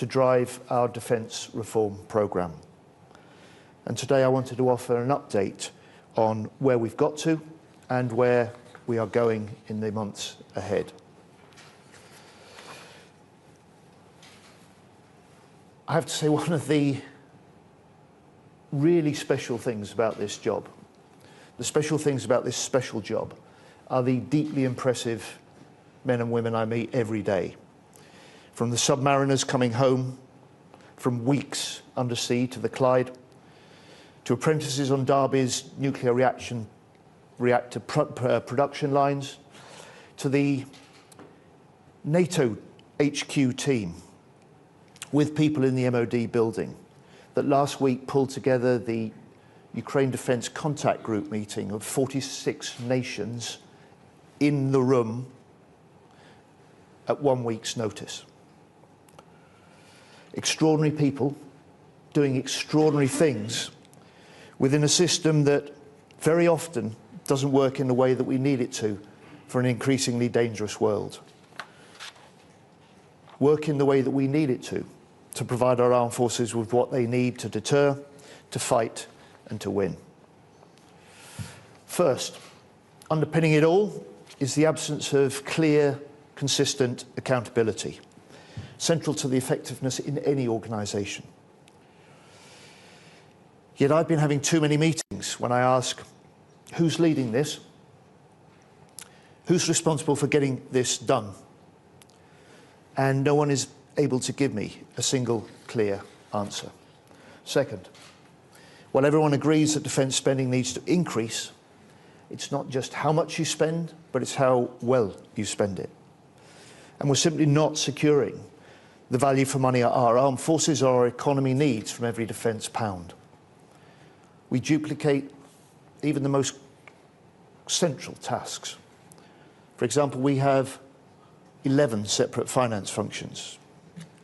to drive our defence reform programme. And today I wanted to offer an update on where we've got to and where we are going in the months ahead. I have to say, one of the really special things about this job, the special things about this special job, are the deeply impressive men and women I meet every day. From the submariners coming home from weeks under sea to the Clyde, to apprentices on Derby's nuclear reactor production lines, to the NATO HQ team with people in the MOD building that last week pulled together the Ukraine Defence Contact Group meeting of 46 nations in the room at 1 week's notice. Extraordinary people doing extraordinary things within a system that very often doesn't work in the way that we need it to for an increasingly dangerous world. Work in the way that we need it to provide our armed forces with what they need to deter, to fight, and to win. First, underpinning it all is the absence of clear, consistent accountability, central to the effectiveness in any organisation. Yet I've been having too many meetings when I ask, who's leading this? Who's responsible for getting this done? And no one is able to give me a single clear answer. Second, while everyone agrees that defence spending needs to increase, it's not just how much you spend, but it's how well you spend it. And we're simply not securing the value for money our armed forces or our economy needs from every defence pound. We duplicate even the most central tasks. For example, we have 11 separate finance functions,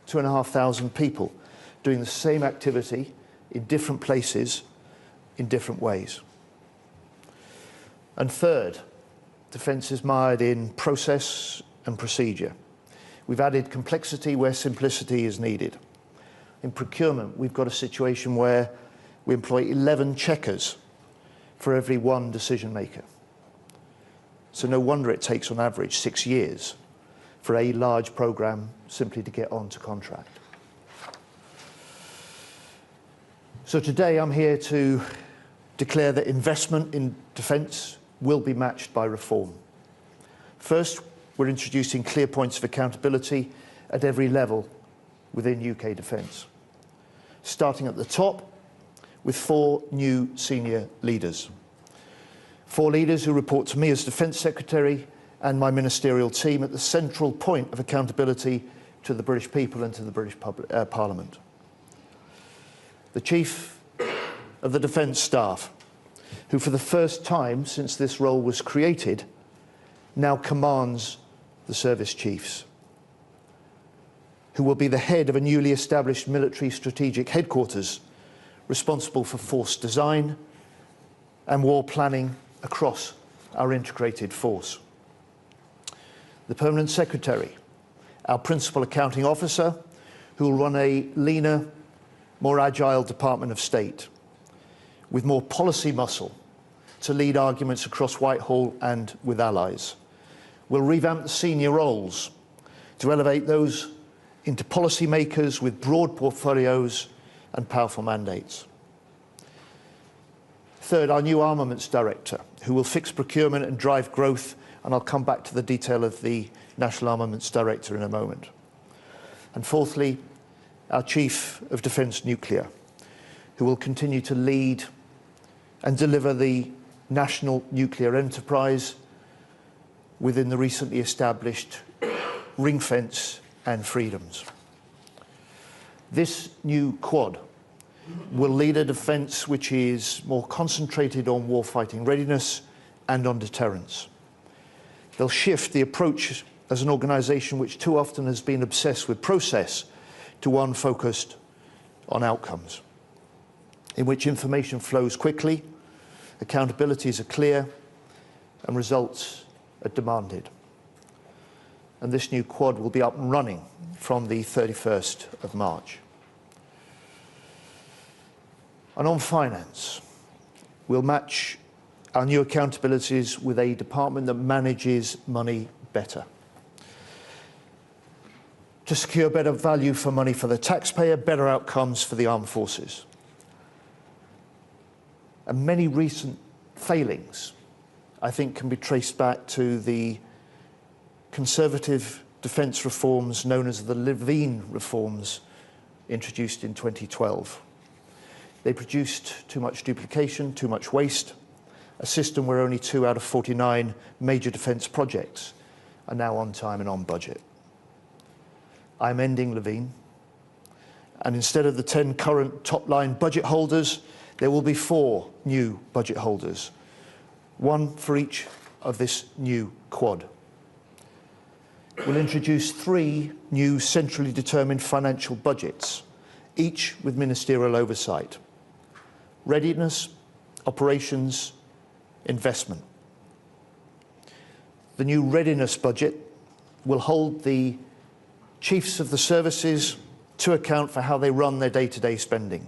2,500 people doing the same activity in different places, in different ways. And third, defence is mired in process and procedure. We've added complexity where simplicity is needed. In procurement, we've got a situation where we employ 11 checkers for every one decision maker. So no wonder it takes on average 6 years for a large programme simply to get onto contract. So today I'm here to declare that investment in defence will be matched by reform. First, we're introducing clear points of accountability at every level within UK defence, starting at the top with 4 new senior leaders. 4 leaders who report to me as Defence Secretary and my ministerial team at the central point of accountability to the British people and to the British Parliament. The Chief of the Defence Staff, who for the first time since this role was created, now commands the service chiefs, who will be the head of a newly established military strategic headquarters responsible for force design and war planning across our integrated force. The Permanent Secretary, our Principal Accounting Officer, who will run a leaner, more agile Department of State, with more policy muscle to lead arguments across Whitehall and with allies. We'll revamp the senior roles to elevate those into policymakers with broad portfolios and powerful mandates. Third, our new Armaments Director, who will fix procurement and drive growth, and I'll come back to the detail of the National Armaments Director in a moment. And fourthly, our Chief of Defence Nuclear, who will continue to lead and deliver the national nuclear enterprise within the recently established ring fence and freedoms. This new quad will lead a defence which is more concentrated on warfighting readiness and on deterrence. They'll shift the approach as an organisation which too often has been obsessed with process to one focused on outcomes, in which information flows quickly, accountabilities are clear, and results are demanded. and this new Quad will be up and running from the 31st of March. And on finance, we'll match our new accountabilities with a department that manages money better, to secure better value for money for the taxpayer, better outcomes for the armed forces. And many recent failings, I think, can be traced back to the conservative defence reforms known as the Levine reforms introduced in 2012. They produced too much duplication, too much waste, a system where only 2 out of 49 major defence projects are now on time and on budget. I'm ending Levine, and instead of the 10 current top-line budget holders, there will be 4 new budget holders, 1 for each of this new Quad. We'll introduce 3 new centrally determined financial budgets, each with ministerial oversight: readiness, operations, investment. The new readiness budget will hold the chiefs of the services to account for how they run their day-to-day spending.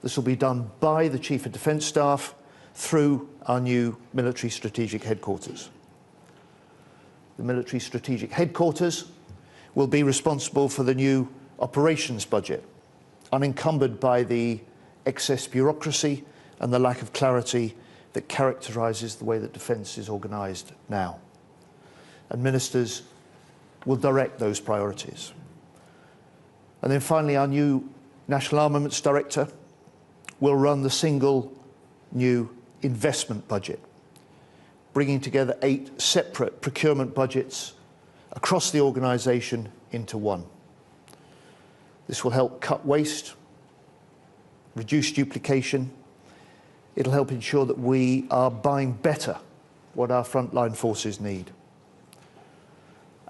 This will be done by the Chief of Defence Staff through our new military strategic headquarters. The military strategic headquarters will be responsible for the new operations budget, unencumbered by the excess bureaucracy and the lack of clarity that characterises the way that defence is organised now. And ministers will direct those priorities. And then finally, our new National Armaments Director will run the single new investment budget, bringing together 8 separate procurement budgets across the organisation into one. This will help cut waste, reduce duplication. It'll help ensure that we are buying better what our frontline forces need.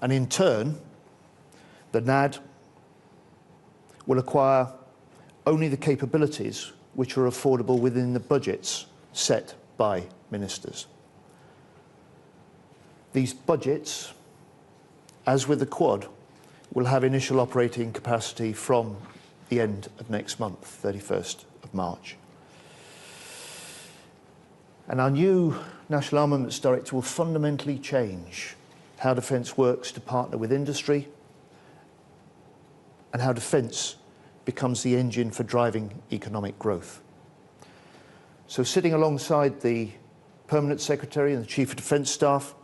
And in turn, the NAD will acquire only the capabilities which are affordable within the budgets set by ministers. These budgets, as with the Quad, will have initial operating capacity from the end of next month, 31st of March. And our new National Armaments Director will fundamentally change how defence works to partner with industry and how defence becomes the engine for driving economic growth. So sitting alongside the Permanent Secretary and the Chief of Defence Staff,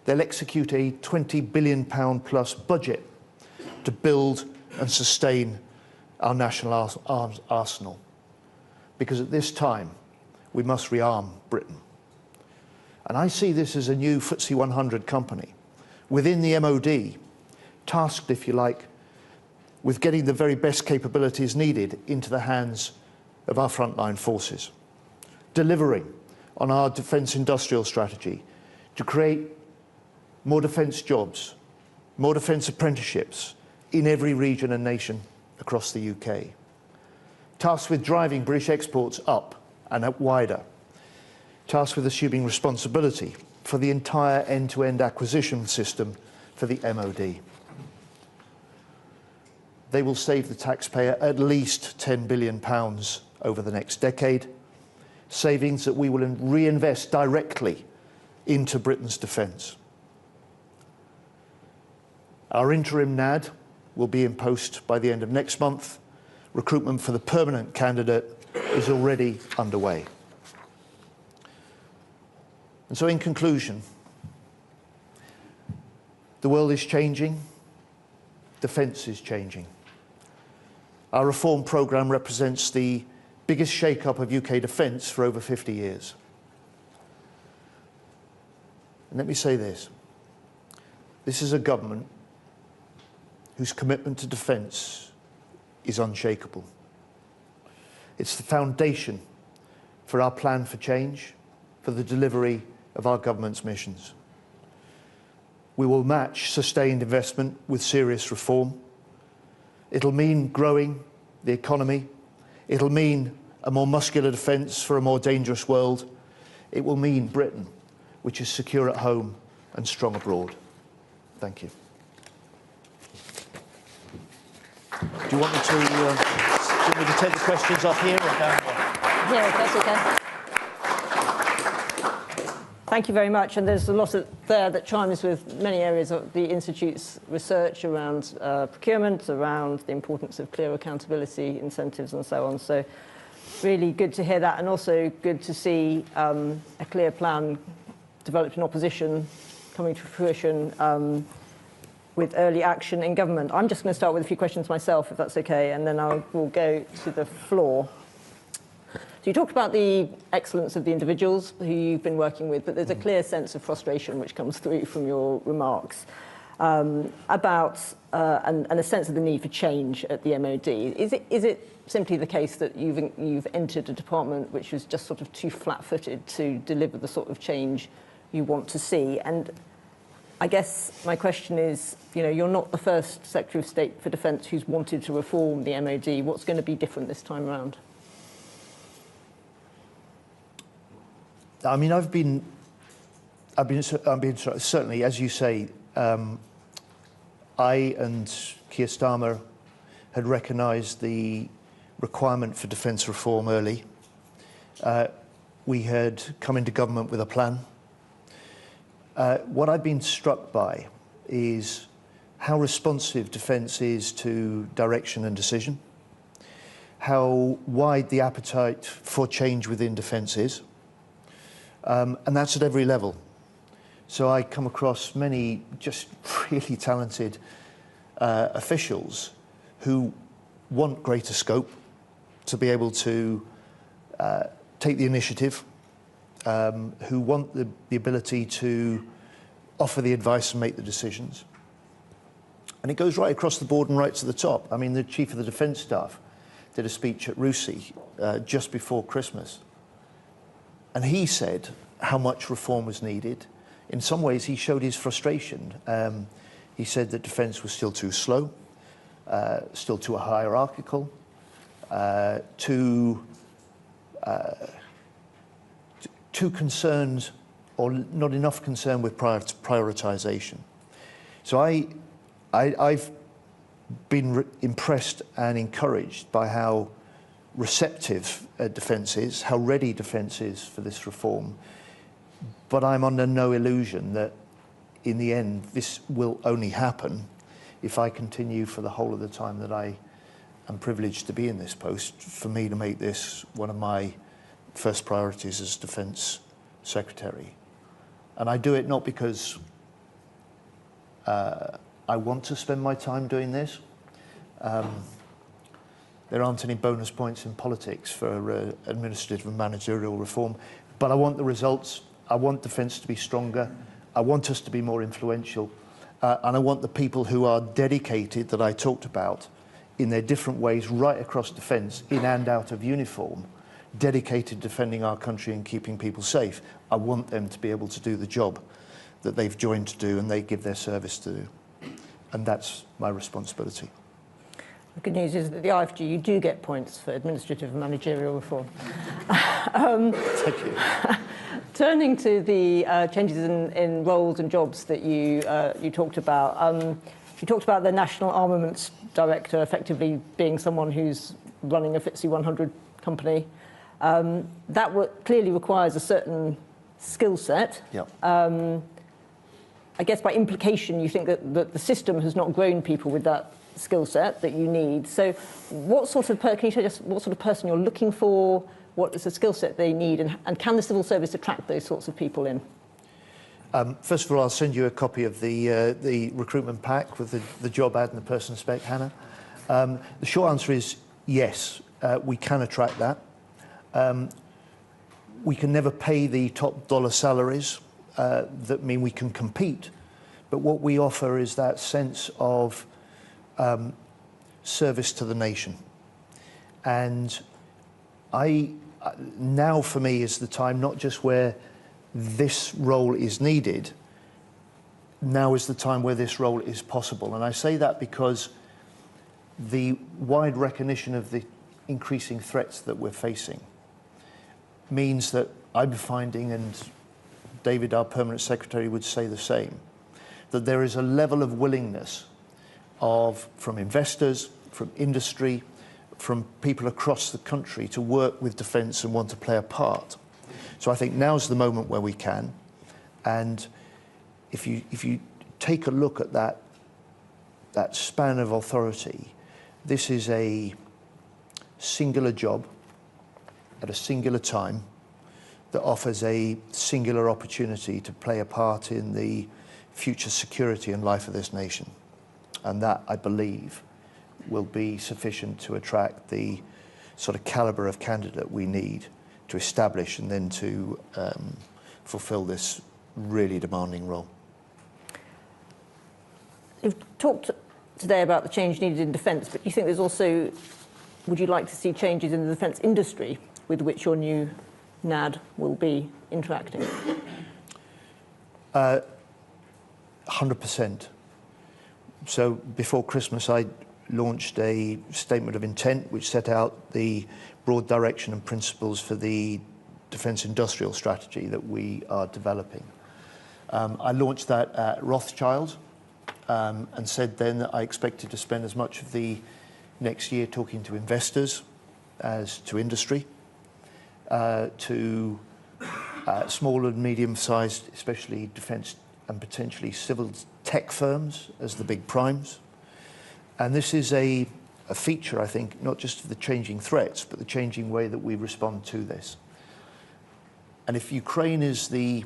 they'll execute a £20 billion plus budget to build and sustain our national arms arsenal. Because at this time, we must rearm Britain. And I see this as a new FTSE 100 company within the MOD, tasked, if you like, with getting the very best capabilities needed into the hands of our frontline forces, delivering on our defence industrial strategy to create more defence jobs, more defence apprenticeships in every region and nation across the UK, tasked with driving British exports up and up wider, tasked with assuming responsibility for the entire end-to-end acquisition system for the MOD. They will save the taxpayer at least £10 billion over the next decade, savings that we will reinvest directly into Britain's defence. Our interim NAD will be in post by the end of next month. Recruitment for the permanent candidate is already underway. And so in conclusion, the world is changing, defence is changing. Our reform programme represents the biggest shake-up of UK defence for over 50 years. And let me say this. This is a government whose commitment to defence is unshakable. It's the foundation for our plan for change, for the delivery of our government's missions. We will match sustained investment with serious reform. It'll mean growing the economy. It'll mean a more muscular defence for a more dangerous world. It will mean Britain, which is secure at home and strong abroad. Thank you. Do you want me to take the questions up here or down there? Yeah, that's okay. Thank you very much. And there's a lot there that chimes with many areas of the Institute's research around procurement, around the importance of clear accountability, incentives and so on. So really good to hear that, and also good to see a clear plan developed in opposition coming to fruition with early action in government. I'm just going to start with a few questions myself, if that's okay, and then we'll go to the floor. So you talked about the excellence of the individuals who you've been working with, but there's a clear sense of frustration which comes through from your remarks about and a sense of the need for change at the MOD. Is it simply the case that you've entered a department which was just sort of too flat-footed to deliver the sort of change you want to see? And I guess my question is, you're not the first Secretary of State for Defence who's wanted to reform the MOD. What's going to be different this time around? I mean, I've been certainly, as you say, I and Keir Starmer had recognised the requirement for defence reform early. We had come into government with a plan. What I've been struck by is how responsive defence is to direction and decision, how wide the appetite for change within defence is. And that's at every level. So I come across many just really talented officials who want greater scope to be able to take the initiative, who want the ability to offer the advice and make the decisions. And it goes right across the board and right to the top. I mean, the Chief of the Defence Staff did a speech at RUSI just before Christmas. And he said how much reform was needed. In some ways, he showed his frustration. He said that defence was still too slow, still too hierarchical, too concerned, or not enough concern with prioritisation. So I've been impressed and encouraged by how receptive defence is, how ready defence is for this reform. But I'm under no illusion that in the end this will only happen if I continue for the whole of the time that I am privileged to be in this post, for me to make this one of my first priorities as Defence Secretary. And I do it not because I want to spend my time doing this. There aren't any bonus points in politics for administrative and managerial reform, but I want the results. I want defence to be stronger. I want us to be more influential. And I want the people who are dedicated, that I talked about, in their different ways right across defence, in and out of uniform, dedicated to defending our country and keeping people safe. I want them to be able to do the job that they've joined to do and they give their service to do. And that's my responsibility. The good news is that the IFG, you do get points for administrative and managerial reform. Thank you. Turning to the changes in roles and jobs that you talked about. You talked about the National Armaments Director effectively being someone who's running a FTSE 100 company. That clearly requires a certain skill set. Yep. I guess by implication, you think that the system has not grown people with that skill set that you need. So what sort of, can you tell us what sort of person you're looking for? What is the skill set they need? And can the civil service attract those sorts of people in? First of all, I'll send you a copy of the recruitment pack with the job ad and the person spec, Hannah. The short answer is yes, we can attract that. We can never pay the top dollar salaries that mean we can compete. But what we offer is that sense of service to the nation. And now for me is the time, not just where this role is needed, now is the time where this role is possible. And I say that because the wide recognition of the increasing threats that we're facing means that I'm finding, and David, our Permanent Secretary, would say the same, that there is a level of willingness from investors, from industry, from people across the country to work with defence and want to play a part. So I think now's the moment where we can. And if you take a look at that span of authority, this is a singular job at a singular time that offers a singular opportunity to play a part in the future security and life of this nation. And that, I believe, will be sufficient to attract the sort of calibre of candidate we need to establish and then to fulfil this really demanding role. You've talked today about the change needed in defence, but do you think there's also, would you like to see changes in the defence industry with which your new NAD will be interacting? 100%. So before Christmas, I launched a statement of intent which set out the broad direction and principles for the defence industrial strategy that we are developing. I launched that at Rothschild and said then that I expected to spend as much of the next year talking to investors as to industry, to small and medium-sized, especially defence and potentially civil tech firms as the big primes. And this is a feature, I think, not just of the changing threats, but the changing way that we respond to this. And if Ukraine is the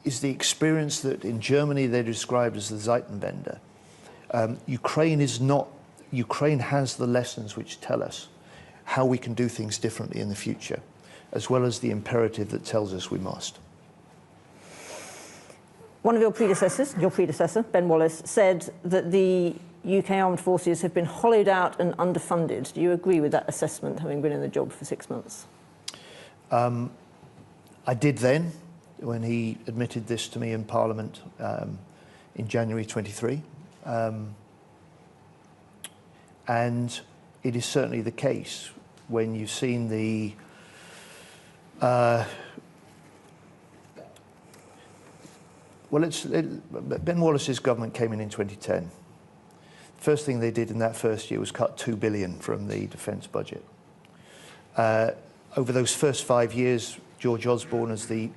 experience that in Germany they described as the Zeitenwende, Ukraine has the lessons which tell us how we can do things differently in the future, as well as the imperative that tells us we must. One of your predecessor, Ben Wallace, said that the UK armed forces have been hollowed out and underfunded. Do you agree with that assessment, having been in the job for 6 months? I did then, when he admitted this to me in Parliament in January 23. And it is certainly the case when you've seen the Ben Wallace's government came in 2010. First thing they did in that first year was cut $2 billion from the defence budget. Over those first 5 years, George Osborne, as the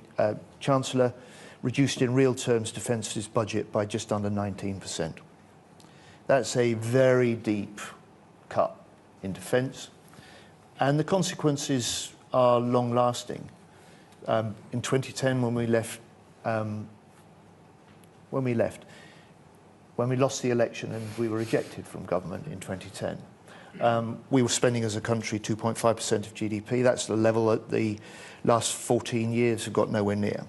Chancellor, reduced in real terms defence's budget by just under 19%. That's a very deep cut in defence, and the consequences are long-lasting. In 2010, when we lost the election and we were ejected from government in 2010, we were spending as a country 2.5% of GDP. That's the level that the last 14 years have got nowhere near.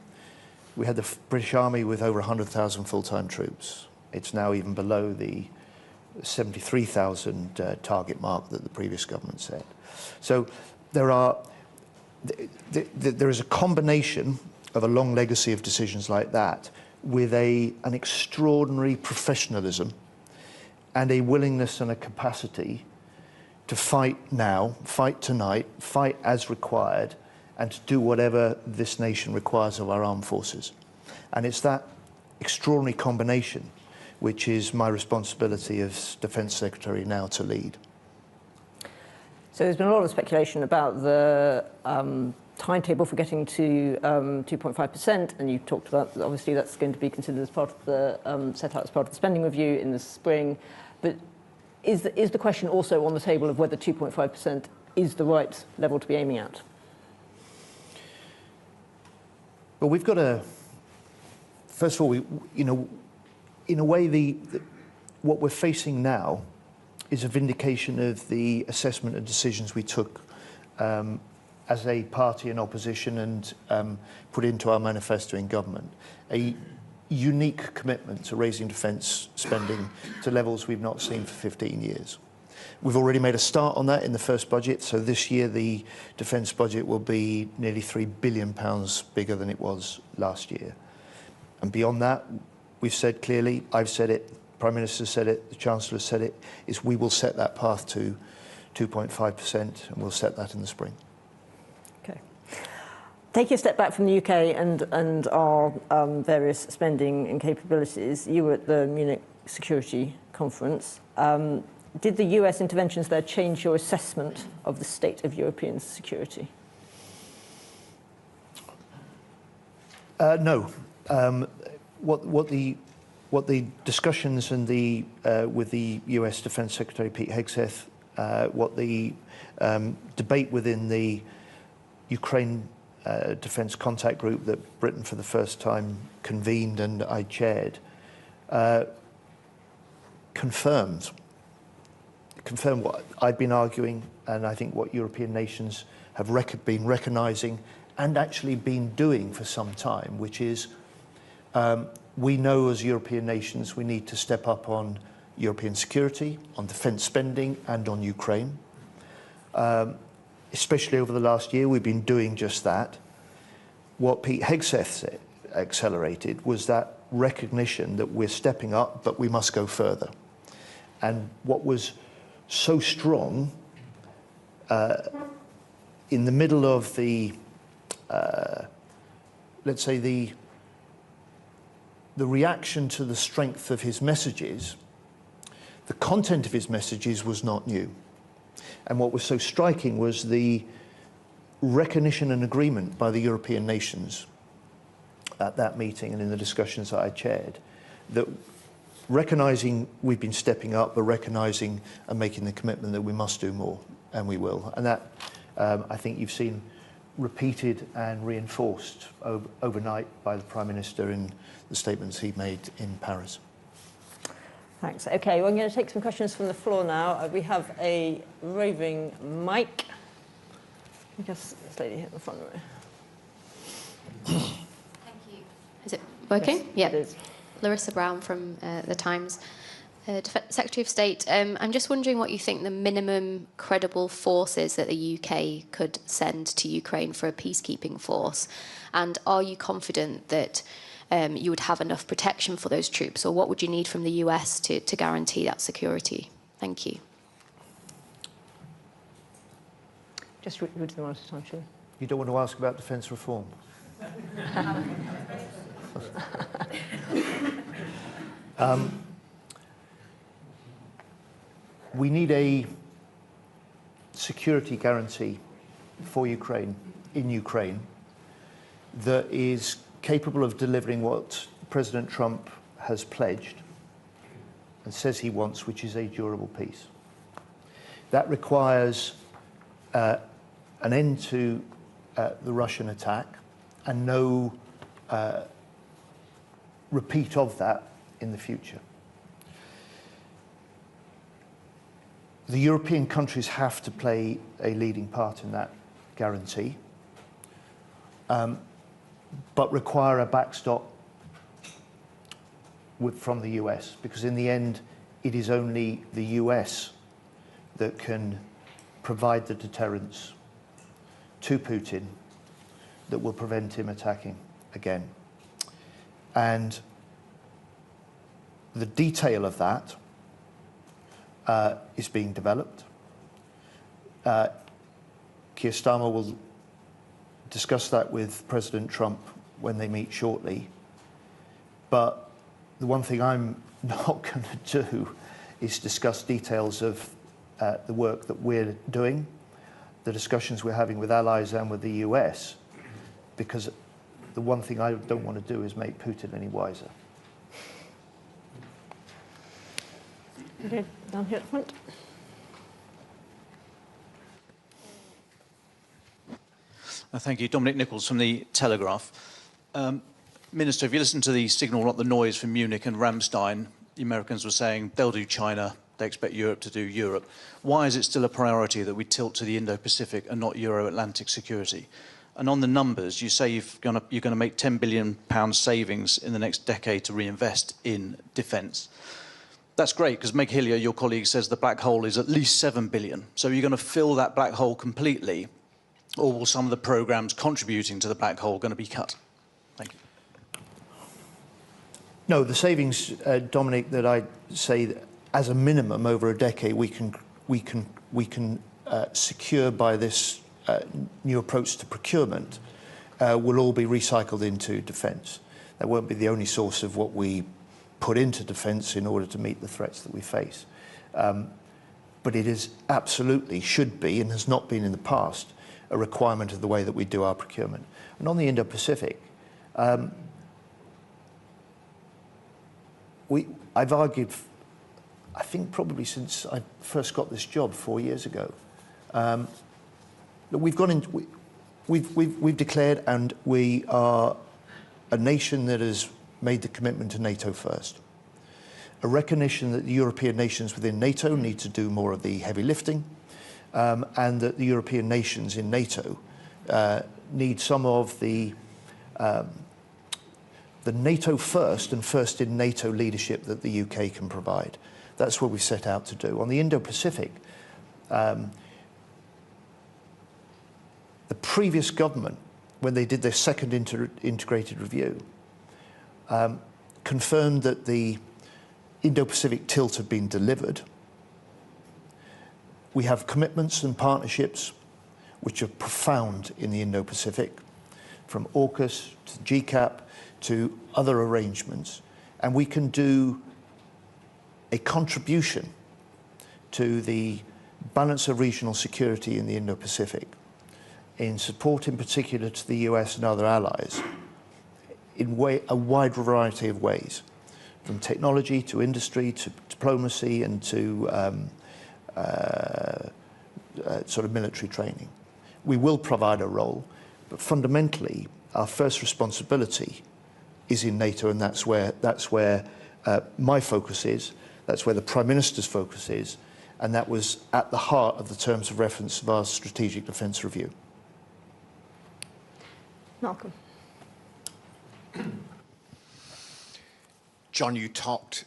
We had the British Army with over 100,000 full-time troops. It's now even below the 73,000 target mark that the previous government set. So there is a combination of a long legacy of decisions like that with an extraordinary professionalism and a willingness and a capacity to fight now, fight tonight, fight as required, and to do whatever this nation requires of our armed forces. And it's that extraordinary combination which is my responsibility as Defence Secretary now to lead. So there's been a lot of speculation about the timetable for getting to 2.5%, and you talked about, obviously, that's going to be considered as part of the, set out as part of the spending review in the spring. But is the question also on the table of whether 2.5% is the right level to be aiming at? Well, we've got to, first of all, in a way, what we're facing now is a vindication of the assessment and decisions we took as a party in opposition and put into our manifesto in government. A unique commitment to raising defence spending to levels we've not seen for 15 years. We've already made a start on that in the first budget, so this year the defence budget will be nearly £3 billion bigger than it was last year. And beyond that, we've said clearly, I've said it, Prime Minister said it, the Chancellor said it, is we will set that path to 2.5%, and we'll set that in the spring. Okay. Taking a step back from the UK and our various spending and capabilities, you were at the Munich Security Conference. Did the US interventions there change your assessment of the state of European security? No. What the discussions and with the US Defense Secretary Pete Hegseth, what the debate within the Ukraine Defence Contact Group that Britain for the first time convened and I chaired, confirmed what I've been arguing, and I think what European nations have been recognising and actually been doing for some time, which is we know as European nations we need to step up on European security, on defence spending and on Ukraine. Especially over the last year, we've been doing just that. What Pete Hegseth accelerated was that recognition that we're stepping up, but we must go further. And what was so strong in the middle of the, let's say, the reaction to the strength of his messages, the content of his messages was not new. And what was so striking was the recognition and agreement by the European nations at that meeting and in the discussions that I chaired, that recognising we've been stepping up, but recognising and making the commitment that we must do more, and we will. And that, I think you've seen repeated and reinforced overnight by the Prime Minister in the statements he made in Paris. Thanks. Okay, well, I'm going to take some questions from the floor now. We have a roving mic. I guess this lady here in the front row. Thank you. Is it working? Yes, yeah. It is. Larissa Brown from The Times. Secretary of State, I'm just wondering what you think the minimum credible force is that the UK could send to Ukraine for a peacekeeping force. And are you confident that you would have enough protection for those troops, or what would you need from the US to guarantee that security? Thank you. Just read them one at a time, sure. You don't want to ask about defence reform? We need a security guarantee for Ukraine, in Ukraine, that is capable of delivering what President Trump has pledged and says he wants, which is a durable peace. That requires an end to the Russian attack and no repeat of that in the future. The European countries have to play a leading part in that guarantee, but require a backstop from the US, because in the end, it is only the US that can provide the deterrence to Putin that will prevent him attacking again. And the detail of that is being developed. Keir Starmer will discuss that with President Trump when they meet shortly. But the one thing I'm not going to do is discuss details of the work that we're doing, the discussions we're having with allies and with the US, because the one thing I don't want to do is make Putin any wiser. Okay, down here at the front. Thank you. Dominic Nichols from The Telegraph. Minister, if you listen to the signal, not the noise from Munich and Ramstein, the Americans were saying they'll do China, they expect Europe to do Europe. Why is it still a priority that we tilt to the Indo-Pacific and not Euro-Atlantic security? And on the numbers, you say you're going to make £10 billion savings in the next decade to reinvest in defence. That's great, because Meg Hillier, your colleague, says the black hole is at least 7 billion. So you're going to fill that black hole completely, or will some of the programmes contributing to the black hole going to be cut? Thank you. No, the savings, Dominic, that I say that as a minimum over a decade we can secure by this new approach to procurement will all be recycled into defence. That won't be the only source of what we put into defence in order to meet the threats that we face. But it is absolutely, should be, and has not been in the past, a requirement of the way that we do our procurement. And on the Indo-Pacific, I've argued, I think probably since I first got this job 4 years ago, that we've gone in, we've declared, and we are a nation that has made the commitment to NATO first. A recognition that the European nations within NATO need to do more of the heavy lifting, and that the European nations in NATO need some of the NATO first and first in NATO leadership that the UK can provide. That's what we set out to do. On the Indo-Pacific, the previous government, when they did their second integrated review, confirmed that the Indo-Pacific tilt had been delivered. We have commitments and partnerships which are profound in the Indo-Pacific, from AUKUS to GCAP to other arrangements, and we can do a contribution to the balance of regional security in the Indo-Pacific, in support in particular to the US and other allies, in a wide variety of ways, from technology to industry to diplomacy and to sort of military training. We will provide a role, but fundamentally our first responsibility is in NATO, and that's where my focus is, that's where the Prime Minister's focus is, and that was at the heart of the terms of reference of our Strategic Defence Review. Malcolm. John, you talked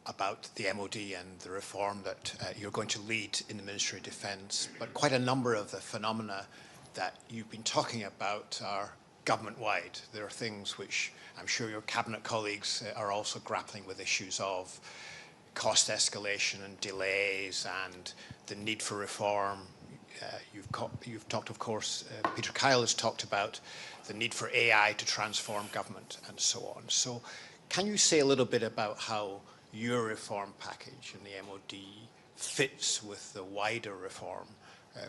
about the MOD and the reform that you're going to lead in the Ministry of Defence, but quite a number of the phenomena that you've been talking about are government-wide. There are things which I'm sure your cabinet colleagues are also grappling with, issues of cost escalation and delays and the need for reform. You've talked, of course, Peter Kyle has talked about the need for AI to transform government and so on. So can you say a little bit about how your reform package in the MOD fits with the wider reform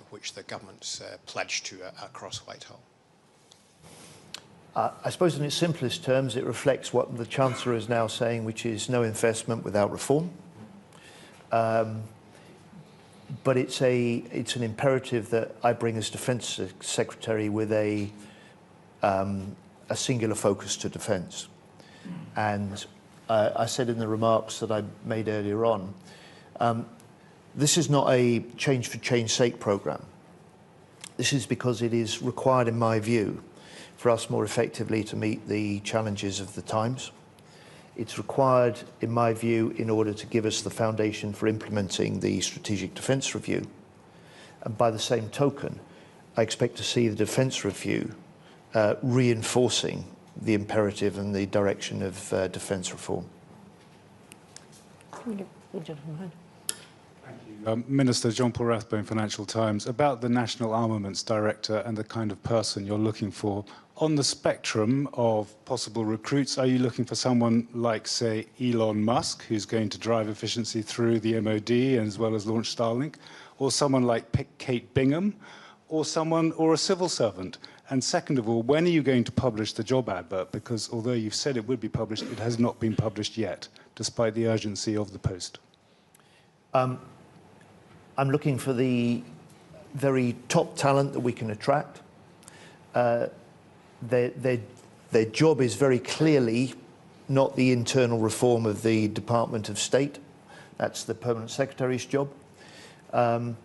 which the government's pledged to across Whitehall? I suppose in its simplest terms, it reflects what the Chancellor is now saying, which is no investment without reform. But it's an imperative that I bring as Defence Secretary with a singular focus to defence. And I said in the remarks that I made earlier on, this is not a change for change's sake programme. This is because it is required, in my view, for us more effectively to meet the challenges of the times. It's required, in my view, in order to give us the foundation for implementing the Strategic Defence Review. And by the same token, I expect to see the Defence Review reinforcing the imperative and the direction of defence reform. Minister John-Paul Rathbone, Financial Times, about the National Armaments Director and the kind of person you're looking for. On the spectrum of possible recruits, are you looking for someone like, say, Elon Musk, who's going to drive efficiency through the MOD as well as launch Starlink, or someone like Kate Bingham, or a civil servant? And second of all, when are you going to publish the job advert? Because although you've said it would be published, it has not been published yet, despite the urgency of the post. I'm looking for the very top talent that we can attract. Their job is very clearly not the internal reform of the Department of State. That's the Permanent Secretary's job. And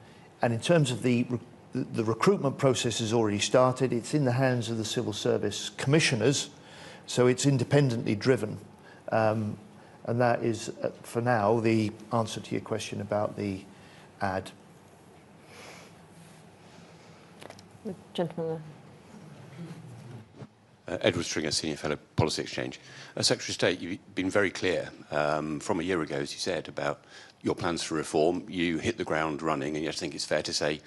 in terms of the recruitment process has already started. It's in the hands of the Civil Service Commissioners, so it's independently driven. And that is, for now, the answer to your question about the ad. The gentleman there. Edward Stringer, Senior Fellow, Policy Exchange. Secretary of State, you've been very clear from a year ago, as you said, about your plans for reform. You hit the ground running, and yet I think it's fair to say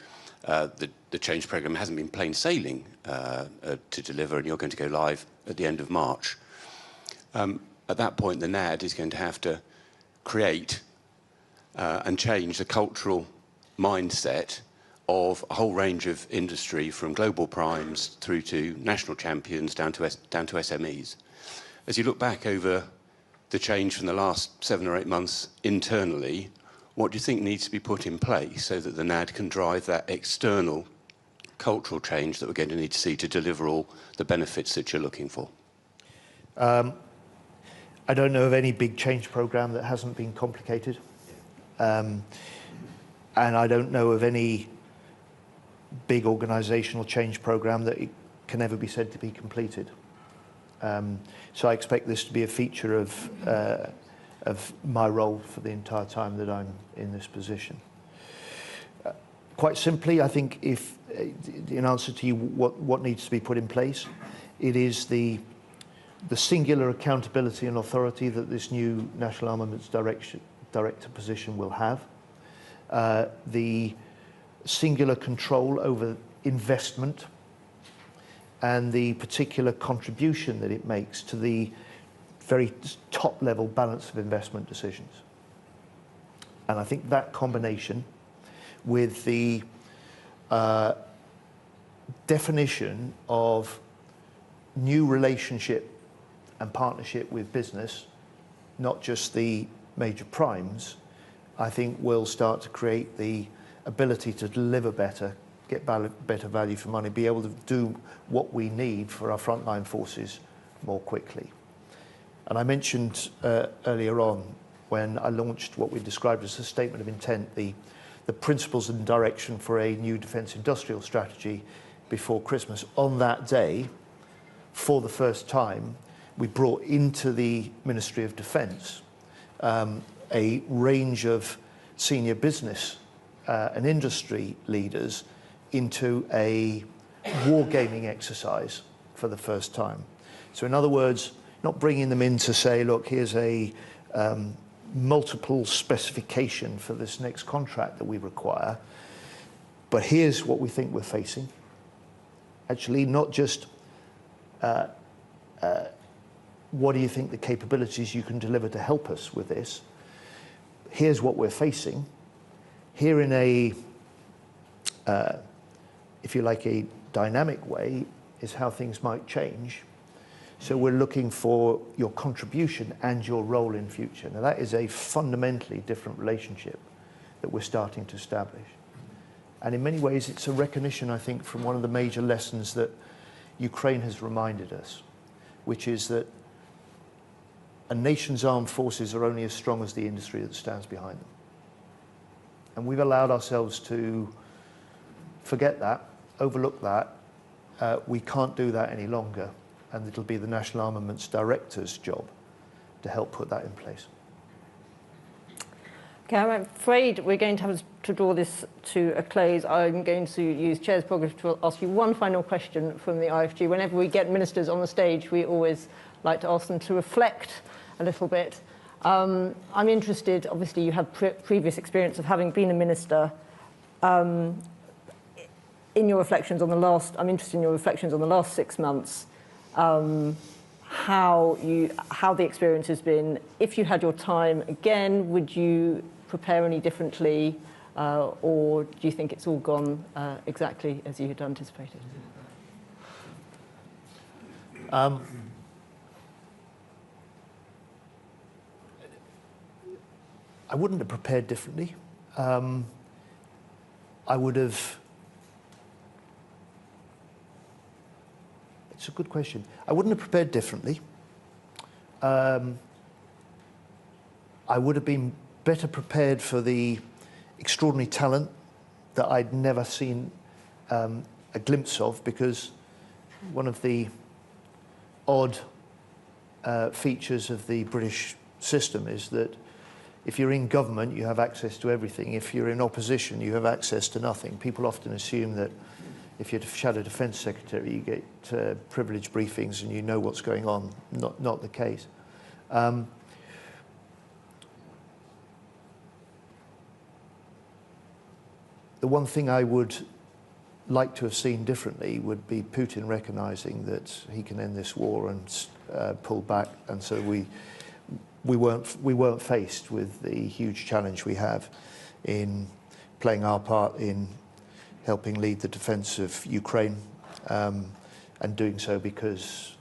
the change programme hasn't been plain sailing to deliver, and you're going to go live at the end of March. at that point, the NAD is going to have to create and change the cultural mindset of a whole range of industry, from global primes through to national champions down to SMEs. As you look back over the change from the last 7 or 8 months internally, what do you think needs to be put in place so that the NAD can drive that external cultural change that we're going to need to see to deliver all the benefits that you're looking for? I don't know of any big change program that hasn't been complicated. And I don't know of any big organizational change program that it can ever be said to be completed. So I expect this to be a feature of my role for the entire time that I'm in this position. Quite simply, I think if, in answer to you, what needs to be put in place, it is the singular accountability and authority that this new National Armaments Director position will have, the singular control over investment, and the particular contribution that it makes to the very top-level balance of investment decisions. And I think that combination with the definition of new relationship and partnership with business, not just the major primes, I think will start to create the ability to deliver better, get better value for money, be able to do what we need for our frontline forces more quickly. And I mentioned earlier on, when I launched what we described as a statement of intent, the principles and direction for a new defence industrial strategy before Christmas. On that day, for the first time, we brought into the Ministry of Defence a range of senior business and industry leaders into a wargaming exercise for the first time. So in other words, not bringing them in to say, look, here's a multiple specification for this next contract that we require, but here's what we think we're facing. Actually, not just what do you think the capabilities you can deliver to help us with this? Here's what we're facing. Here in a, if you like, a dynamic way, is how things might change. So we're looking for your contribution and your role in future. Now that is a fundamentally different relationship that we're starting to establish. And in many ways, it's a recognition, I think, from one of the major lessons that Ukraine has reminded us, which is that a nation's armed forces are only as strong as the industry that stands behind them. And we've allowed ourselves to forget that, overlook that. We can't do that any longer. And it'll be the National Armaments Director's job to help put that in place. Okay, I'm afraid we're going to have to draw this to a close. I'm going to use Chair's prerogative to ask you one final question from the IFG. Whenever we get ministers on the stage, we always like to ask them to reflect a little bit. I'm interested, obviously you have previous experience of having been a minister. In your reflections on the last, I'm interested in your reflections on the last 6 months, how the experience has been. If you had your time again, would you prepare any differently, or do you think it's all gone exactly as you had anticipated? I wouldn't have prepared differently. I would have. It's a good question. I wouldn't have prepared differently. I would have been better prepared for the extraordinary talent that I'd never seen a glimpse of, because one of the odd features of the British system is that if you're in government, you have access to everything. If you're in opposition, you have access to nothing. People often assume that if you're the Shadow Defence Secretary, you get privileged briefings and you know what's going on. Not the case. The one thing I would like to have seen differently would be Putin recognising that he can end this war and pull back, and so we weren't faced with the huge challenge we have in playing our part in helping lead the defence of Ukraine, and doing so because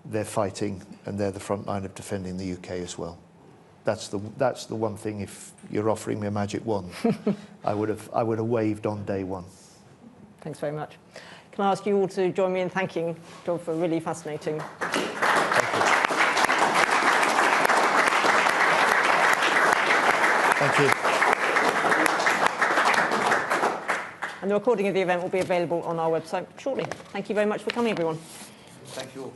they're fighting and they're the front line of defending the UK as well. That's the one thing. If you're offering me a magic wand, I would have waved on day one. Thanks very much. Can I ask you all to join me in thanking John for a really fascinating. Thank you. And the recording of the event will be available on our website shortly. Thank you very much for coming, everyone. Thank you all.